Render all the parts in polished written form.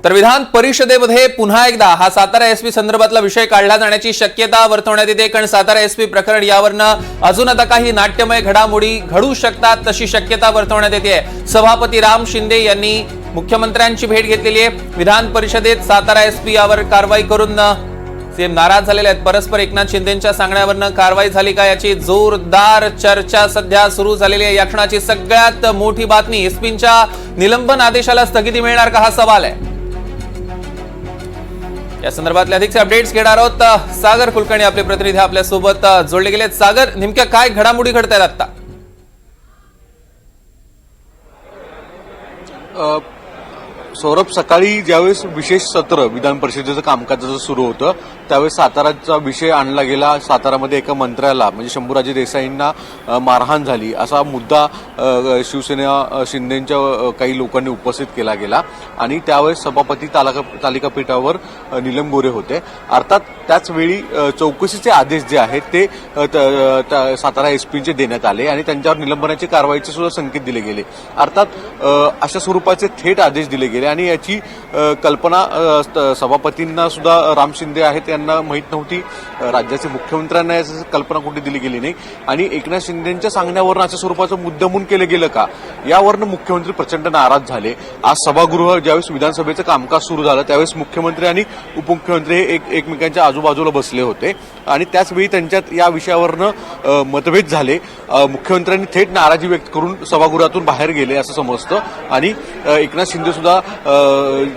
तर विधान परिषदेमध्ये पुन्हा एकदा हा सातारा एसपी संदर्भातला विषय काढला जाण्याची शक्यता वर्तवण्यात येते, कारण सातारा एसपी प्रकरण यावरनं अजून आता काही नाट्यमय घडामोडी घडू शकतात तशी शक्यता वर्तवण्यात येते। सभापती राम शिंदे यांनी मुख्यमंत्र्यांची भेट घेतलेली आहे। विधान परिषदेत सातारा एसपी यावर कारवाई करून सीएम नाराज झालेले आहेत। परस्पर एकनाथ शिंदेंच्या सांगण्यावरनं कारवाई झाली का याची जोरदार चर्चा सध्या सुरू झालेली आहे। या क्षणाची सगळ्यात मोठी बातमी, एसपींच्या निलंबन आदेशाला स्थगिती मिळणार का हा सवाल आहे। या संदर्भातले अधिकचे अपडेट्स घेणार आहोत। सागर कुलकर्णी आपले प्रतिनिधी आपल्या सोबत जोडले गेले। सागर, नेमक्या काय घडामोडी घडतायत आता? सौरभ, सकाळी ज्यावेळेस विशेष सत्र विधान परिषदेचं कामकाजाचं सुरू होतं त्यावेळेस साताराचा विषय आणला गेला। सातारामध्ये एका मंत्र्याला म्हणजे शंभूराजे देसाईंना मारहाण झाली असा मुद्दा शिवसेना शिंदेच्या काही लोकांनी उपस्थित केला गेला आणि त्यावेळेस सभापती तालिकापीठावर नीलम गोरे होते। अर्थात त्याचवेळी चौकशीचे आदेश जे आहेत ते सातारा एसपीचे देण्यात आले आणि त्यांच्यावर निलंबनाची कारवाईचे सुद्धा संकेत दिले गेले। अर्थात अशा स्वरूपाचे थेट आदेश दिले गेले आणि याची कल्पना सभापतींना सुद्धा राम शिंदे आहेत यांना माहीत नव्हती, राज्याचे मुख्यमंत्र्यांना याची कल्पना कुठे दिली गेली नाही आणि एकनाथ शिंदेंच्या सांगण्यावरून अशा स्वरूपाचं मुद्दामून केलं गेलं का यावरनं मुख्यमंत्री प्रचंड नाराज झाले। आज सभागृह ज्यावेळेस विधानसभेचं कामकाज सुरू झालं त्यावेळेस मुख्यमंत्री आणि उपमुख्यमंत्री हे एकमेकांच्या आजूबाजूला बसले होते आणि त्याचवेळी त्यांच्यात या विषयावरनं मतभेद झाले। मुख्यमंत्र्यांनी थेट नाराजी व्यक्त करून सभागृहातून बाहेर गेले असं समजतं आणि एकनाथ शिंदे सुद्धा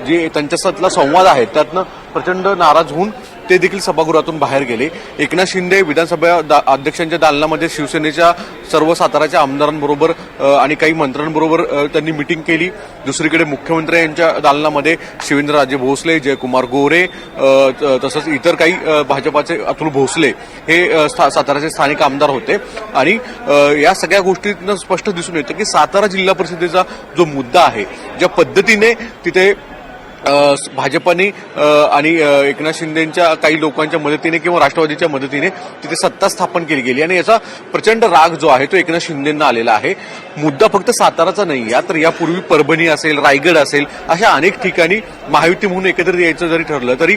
जे त्यांच्यातला संवाद आहे त्यातनं प्रचंड नाराज होऊन ते देखील सभागृहातून बाहेर गेले। एकनाथ शिंदे विधानसभा अध्यक्षांच्या दालनामध्ये शिवसेनेच्या सर्व साताराच्या आमदारांबरोबर आणि काही मंत्र्यांबरोबर त्यांनी मिटिंग केली। दुसरीकडे मुख्यमंत्री यांच्या दालनामध्ये शिवेंद्रराजे भोसले, जयकुमार गोरे तसंच इतर काही भाजपाचे अतुल भोसले हे साताराचे स्थानिक आमदार होते आणि या सगळ्या गोष्टीतनं स्पष्ट दिसून येतं की सातारा जिल्हा परिषदेचा जो मुद्दा आहे, ज्या पद्धतीने तिथे भाजपाने आणि एकनाथ शिंदेच्या काही लोकांच्या मदतीने किंवा राष्ट्रवादीच्या मदतीने तिथे सत्ता स्थापन केली गेली आणि याचा प्रचंड राग जो आहे तो एकनाथ शिंदेंना आलेला आहे। मुद्दा फक्त साताराचा नाही तर यापूर्वी परभणी असेल, रायगड असेल, अशा अनेक ठिकाणी महायुती म्हणून एकत्रित यायचं जरी ठरलं तरी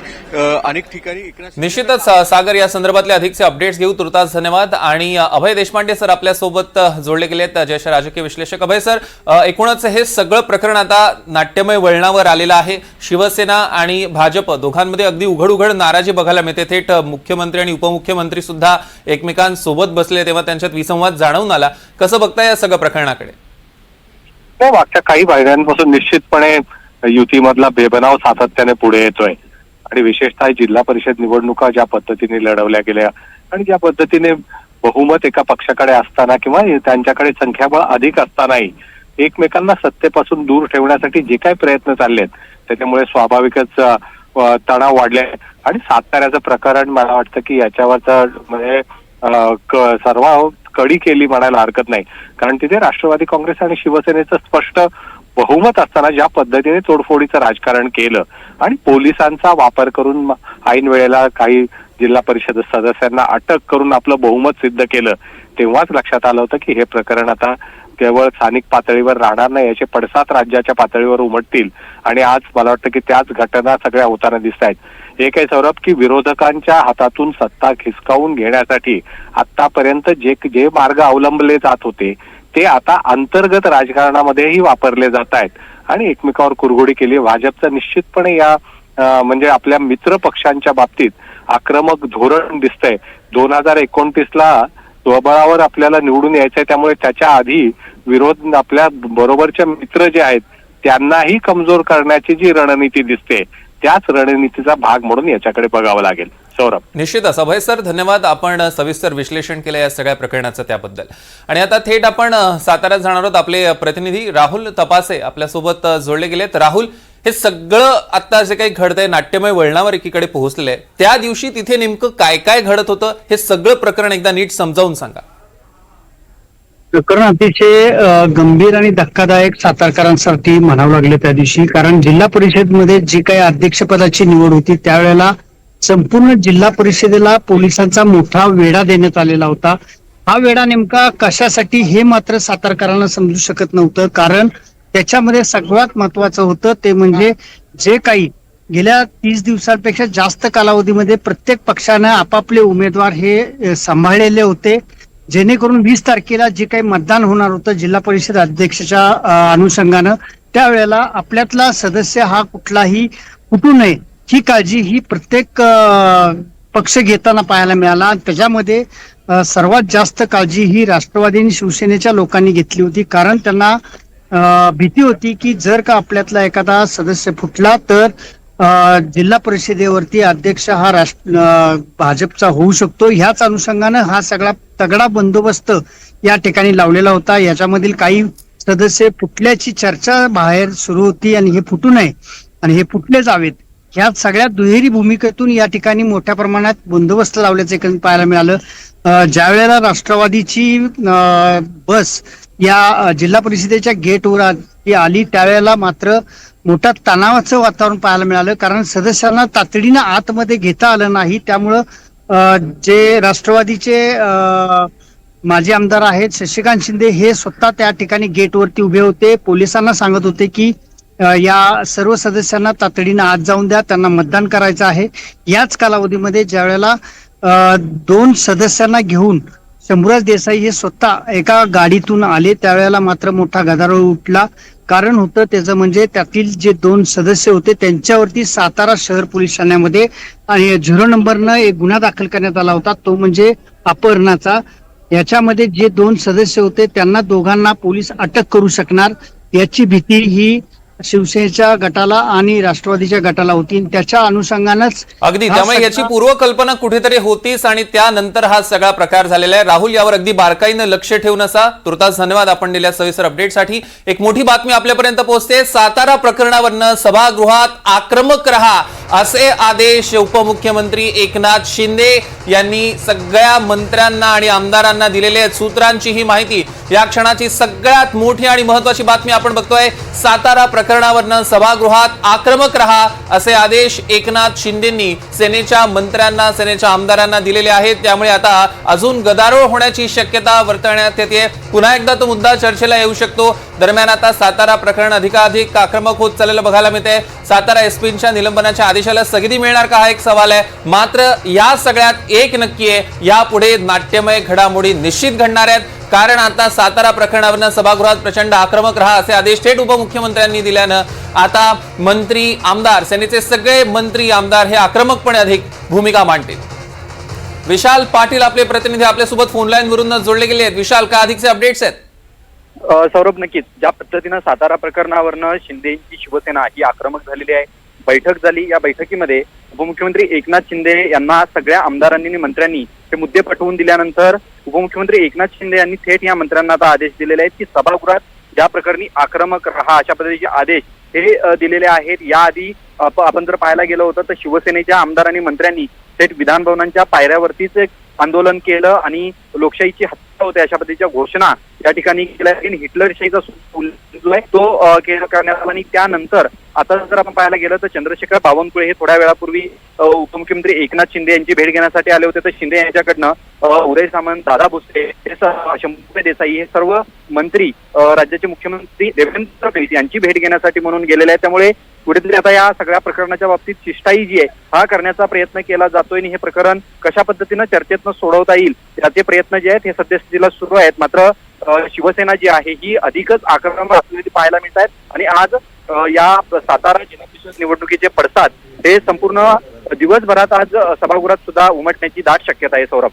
अनेक ठिकाणी निश्चितच सागर या संदर्भातले अधिकचे अपडेट्स घेऊ। तुर्तास धन्यवाद। आणि अभय देशपांडे सर आपल्या सोबत जोडले गेलेत, ज्येष्ठ राजकीय विश्लेषक। अभय सर, एकूणच हे सगळं प्रकरण आता नाट्यमय वळणावर आलेलं आहे। शिवसेना आणि भाजप दोघांमध्ये अगदी उघड नाराजी बघायला मिळते। थेट मुख्यमंत्री आणि उपमुख्यमंत्री सुद्धा एकमेकांसोबत बसले तेव्हा त्यांच्यात विसंवाद जाणवून आला। कसं बघताय या सगळ्या प्रकरणाकडे? मागच्या काही महिन्यांपासून निश्चितपणे युतीमधला बेबनाव सातत्याने पुढे येतोय आणि विशेषतः जिल्हा परिषद निवडणुका ज्या पद्धतीने लढवल्या गेल्या आणि ज्या पद्धतीने बहुमत एका पक्षाकडे असताना किंवा त्यांच्याकडे संख्याबळ अधिक असतानाही एकमेकांना सत्तेपासून दूर ठेवण्यासाठी जे काही प्रयत्न चाललेत त्याच्यामुळे स्वाभाविकच तणाव वाढले आणि साताऱ्याचं प्रकरण मला वाटतं की याच्यावरचा म्हणजे सर्व कडी केली म्हणायला हरकत नाही, कारण तिथे राष्ट्रवादी काँग्रेस आणि शिवसेनेचं स्पष्ट बहुमत असताना ज्या पद्धतीने तोडफोडीचं राजकारण केलं आणि पोलिसांचा वापर करून ऐन वेळेला काही जिल्हा परिषद सदस्यांना अटक करून आपलं बहुमत सिद्ध केलं तेव्हाच लक्षात आलं होतं की हे प्रकरण आता केवळ स्थानिक पातळीवर राहणार नाही, याचे पडसाद राज्याच्या पातळीवर उमटतील आणि आज मला वाटतं की त्याच घटना सगळ्या होताना दिसत आहेत। एक आहे सौरभ की विरोधकांच्या हातातून सत्ता हिसकावून घेण्यासाठी आतापर्यंत जे मार्ग अवलंबले जात होते ते आता अंतर्गत राजकारणामध्येही वापरले जात आहेत आणि एकमेकावर कुरघोडी केली। भाजपचं निश्चितपणे या म्हणजे आपल्या मित्र पक्षांच्या बाबतीत आक्रमक धोरण दिसतंय। 2029ला स्वबळावर आपल्याला निवडून यायचंय, त्यामुळे त्याच्या आधी विरोध आपल्या बरोबरच्या मित्र जे आहेत त्यांनाही कमजोर करण्याची जी रणनीती दिसते त्याच रणनीतीचा भाग म्हणून याच्याकडे बघावं लागेल। सौरभ, निश्चितच अभय सर धन्यवाद, आपण सविस्तर विश्लेषण केलं या सगळ्या प्रकरणाचं त्याबद्दल। आणि आता थेट आपण साताऱ्यात जाणार आहोत। आपले प्रतिनिधी राहुल तपासे आपल्यासोबत जोडले गेलेत। राहुल, हे सगळं आता जे काही घडतंय नाट्यमय वळणावर एकीकडे पोहोचलेलं आहे, त्या दिवशी तिथे नेमकं काय काय घडत होतं हे सगळं प्रकरण एकदा नीट समजावून सांगा। प्रकरण अतिशय गंभीर आणि धक्कादायक सातारकरांसाठी म्हणावं लागलं त्या दिवशी, कारण जिल्हा परिषदमध्ये जी काही अध्यक्षपदाची निवड होती त्यावेळेला संपूर्ण जिल्हा परिषदेला पोलिसांचा मोठा वेढा देण्यात आलेला होता। हा वेढा नेमका कशासाठी हे मात्र सातारकरांना समजू शकत नव्हतं, कारण त्याच्यामध्ये सगळ्यात महत्वाचं होतं ते म्हणजे जे काही गेल्या 30 दिवसांपेक्षा जास्त कालावधीमध्ये प्रत्येक पक्षानं आपापले उमेदवार हे सांभाळलेले होते, जेणेकरून 20 तारखेला जे काही मतदान होणार होतं जिल्हा परिषद अध्यक्षाच्या अनुषंगानं, त्यावेळेला आपल्यातला सदस्य हा कुठलाही फुटू नये ही काळजी ही प्रत्येक पक्ष घेताना पाहायला मिळाला. आणि त्याच्यामध्ये सर्वात जास्त काळजी ही राष्ट्रवादी आणि शिवसेनेच्या लोकांनी घेतली होती, कारण त्यांना भीती होती की जर का आपल्यातला एखादा सदस्य फुटला तर जिल्हा परिषदेवरती अध्यक्ष हा भाजपचा होऊ शकतो. ह्याच अनुषंगानं हा सगळा तगडा बंदोबस्त या ठिकाणी लावलेला होता. याच्यामधील काही सदस्य फुटल्याची चर्चा बाहेर सुरू होती आणि हे फुटू नये आणि हे फुटले जावेत, ह्या सगळ्या दुहेरी भूमिकेतून या ठिकाणी मोठ्या प्रमाणात बंदोबस्त लावल्याचं एकंदरीत पाहायला मिळालं. ज्यावेळेला राष्ट्रवादीची बस या जिल्हा परिषदेच्या गेटवर आली त्यावेळेला मात्र मोठा तणावाचं वातावरण पाहायला मिळालं, कारण सदस्यांना तातडीनं आतमध्ये घेता आलं नाही. त्यामुळं जे राष्ट्रवादीचे माजी आमदार आहेत शशिकांत शिंदे हे स्वतः त्या ठिकाणी गेटवरती उभे होते, पोलिसांना सांगत होते की या सर्व सदस्यांना तातडीनं आत जाऊन द्या, त्यांना मतदान करायचं आहे. याच कालावधीमध्ये ज्या वेळेला 2 सदस्यांना घेऊन शंभूराज देसाई हे स्वतः एका गाडीतून आले त्यावेळेला मात्र मोठा गदारोळ उठला. कारण होतं त्याचं म्हणजे त्यातील जे 2 सदस्य होते त्यांच्यावरती सातारा शहर पोलीस ठाण्यामध्ये आणि 0 नंबरनं एक गुन्हा दाखल करण्यात आला होता, तो म्हणजे अपहरणाचा. याच्यामध्ये जे 2 सदस्य होते त्यांना दोघांना पोलीस अटक करू शकणार याची भीती ही शिवसेनेच्या गटाला आणि राष्ट्रवादीच्या गटाला होती. त्याच्या अनुषंगानंच अगदी त्यामुळे याची पूर्वकल्पना कुठेतरी होतीच आणि त्यानंतर हा सगळा प्रकार झालेला आहे. राहुल, यावर अगदी बारकाईनं लक्ष ठेवून असा तुर्तास धन्यवाद आपण दिलेल्या सविस्तर अपडेटसाठी. एक मोठी बातमी आपल्यापर्यंत पोहोचते. सातारा प्रकरणावरनं सभागृहात आक्रमक रहा असे आदेश उपमुख्यमंत्री एकनाथ शिंदे यांनी सगळ्या मंत्र्यांना आणि आमदारांना दिलेले आहेत. सूत्रांची ही माहिती, या क्षणाची सगळ्यात मोठी आणि महत्वाची बातमी आपण बघतोय. सातारा प्रकरणावरनं सभागृहात आक्रमक रहा असे आदेश एकनाथ शिंदेंनी सेनेच्या मंत्र्यांना, सेनेच्या आमदारांना दिलेले आहेत. त्यामुळे आता अजून गदारोळ होण्याची शक्यता वर्तवण्यात येते. पुन्हा एकदा तो मुद्दा चर्चेला येऊ शकतो. दरम्यान आता सातारा प्रकरण अधिकाधिक आक्रमक होत चाललेलं बघायला मिळतंय. सातारा एसपींच्या निलंबनाच्या आदेशाला स्थगिती मिळणार का, हा एक सवाल आहे. मात्र या सगळ्यात एक नक्की आहे, यापुढे नाट्यमय घडामोडी निश्चित घडणार आहेत. कारण आता सातारा प्रकरणावरनं सभागृहात प्रचंड आक्रमक रहा असे आदेश थेट उपमुख्यमंत्र्यांनी दिल्यानं आता मंत्री, आमदार, सेनेचे सगळे मंत्री, आमदार हे आक्रमकपणे अधिक भूमिका मांडतील. विशाल पाटील आपले प्रतिनिधी आपल्यासोबत फोनलाईन वरून जोडले गेले आहेत. विशाल, काय अधिकचे अपडेट्स आहेत? सौरभ, नक्कीच ज्या पद्धतीनं सातारा प्रकरणावरनं शिंदेची शिवसेना ही आक्रमक झालेली आहे. बैठक झाली, या बैठकीमध्ये उपमुख्यमंत्री एकनाथ शिंदे यांना सगळ्या आमदारांनी आणि मंत्र्यांनी हे मुद्दे पटवून दिल्यानंतर उपमुख्यमंत्री एकनाथ शिंदे यांनी थेट या मंत्र्यांना आता आदेश दिलेले आहेत की सभागृहात या प्रकरणी आक्रमक रहा अशा पद्धतीचे आदेश हे दिलेले आहेत. याआधी आपण जर पाहायला गेलं होतं तर शिवसेनेच्या आमदारांनी मंत्र्यांनी थेट विधान भवनांच्या पायऱ्यावरतीच एक आंदोलन केलं आणि लोकशाहीची हत्या होते अशा पद्धतीच्या घोषणा या ठिकाणी केल्या. हिटलरशाहीचा जो आहे तो करण्यात आला आणि त्यानंतर आता जर आपण पाहायला गेलं तर चंद्रशेखर बावनकुळे हे थोड्या वेळापूर्वी उपमुख्यमंत्री एकनाथ शिंदे यांची भेट घेण्यासाठी आले होते. तर शिंदे यांच्याकडनं उदय सामंत, दादा भुसे, शंभूराज देसाई हे सर्व मंत्री राज्याचे मुख्यमंत्री देवेंद्र फडणवीस यांची भेट घेण्यासाठी म्हणून गेलेले आहेत. त्यामुळे कुठेतरी आता या सगळ्या प्रकरणाच्या बाबतीत शिष्टाई जी आहे हा करण्याचा प्रयत्न केला जातोय आणि हे प्रकरण कशा पद्धतीनं चर्चेतनं सोडवता येईल याचे प्रयत्न जे आहेत हे सद्यस्थितीला सुरू आहेत. मात्र शिवसेना जी आहे ही अधिकच आक्रमक असलेली पाहायला मिळत आहेत आणि आज या सातारा जिल्हा परिषद निवडणुकीचे पडसाद हे संपूर्ण दिवसभरात आज सभागृहात सुद्धा उमटण्याची दाट शक्यता आहे. सौरभ,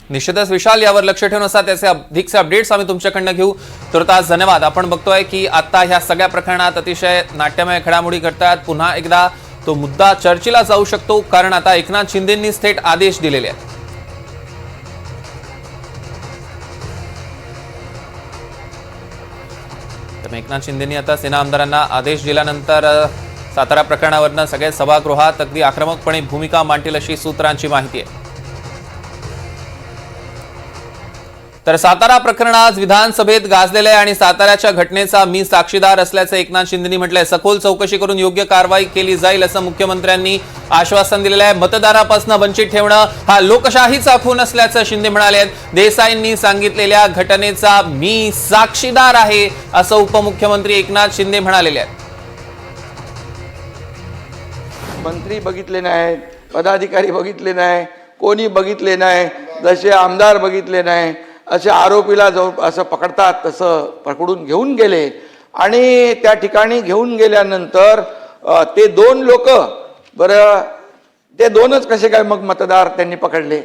निश्चितच विशाल, यावर लक्ष ठेवून असा त्याचे अधिकचे अपडेट्स आम्ही तुमच्याकडनं घेऊ. तुर्तास धन्यवाद. आपण बघतोय की आता ह्या सगळ्या प्रकरणात अतिशय नाट्यमय घडामोडी घडतात. पुन्हा एकदा तो मुद्दा चर्चेला जाऊ शकतो कारण आता एकनाथ शिंदेंनीच थेट आदेश दिलेले आहेत. एकनाथ शिंदेंनी आता सेना आमदारांना आदेश दिल्यानंतर सातारा प्रकरणावरनं सगळे सभागृहात अगदी आक्रमकपणे भूमिका मांडतील अशी सूत्रांची माहिती आहे. तर सातारा प्रकरण आज विधानसभेत गाजलेलं आहे आणि साताऱ्याच्या घटनेचा मी साक्षीदार असल्याचं एकनाथ शिंदेंनी म्हटलंय. सखोल चौकशी करून योग्य कारवाई केली जाईल असं मुख्यमंत्र्यांनी आश्वासन दिलेलं आहे. मतदारापासून वंचित ठेवणं हा लोकशाहीचा खून असल्याचं शिंदे म्हणाले. देसाईंनी सांगितलेल्या घटनेचा मी साक्षीदार आहे असं उपमुख्यमंत्री एकनाथ शिंदे म्हणालेले आहेत. मंत्री बघितले नाही, पदाधिकारी बघितले नाही, कोणी बघितले नाही, जसे आमदार बघितले नाही, असे आरोपीला जो असं पकडतात तसं पकडून घेऊन गेले. आणि त्या ठिकाणी घेऊन गेल्यानंतर ते दोन लोक, बरं ते दोनच कसे काय मग मतदार त्यांनी पकडले?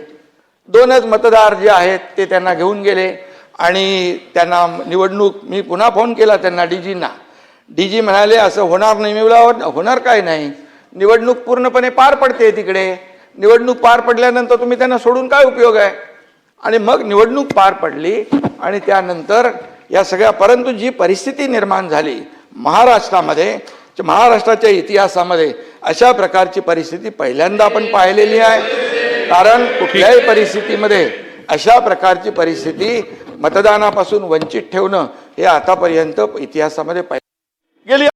दोनच मतदार जे आहेत ते त्यांना घेऊन गेले आणि त्यांना निवडणूक, मी पुन्हा फोन केला त्यांना, डीजींना. डीजी म्हणाले असं होणार नाही. मी बोला होणार काय नाही, निवडणूक पूर्णपणे पार पडते तिकडे. निवडणूक पार पडल्यानंतर तुम्ही त्यांना सोडून काय उपयोग आहे? आणि मग निवडणूक पार पडली आणि त्यानंतर या सगळ्या, परंतु जी परिस्थिती निर्माण झाली महाराष्ट्रामध्ये, महाराष्ट्राच्या इतिहासामध्ये अशा प्रकारची परिस्थिती पहिल्यांदा आपण पाहिलेली आहे. कारण कुठल्याही परिस्थितीमध्ये अशा प्रकारची परिस्थिती, मतदानापासून वंचित ठेवणं, हे आतापर्यंत इतिहासामध्ये गेली.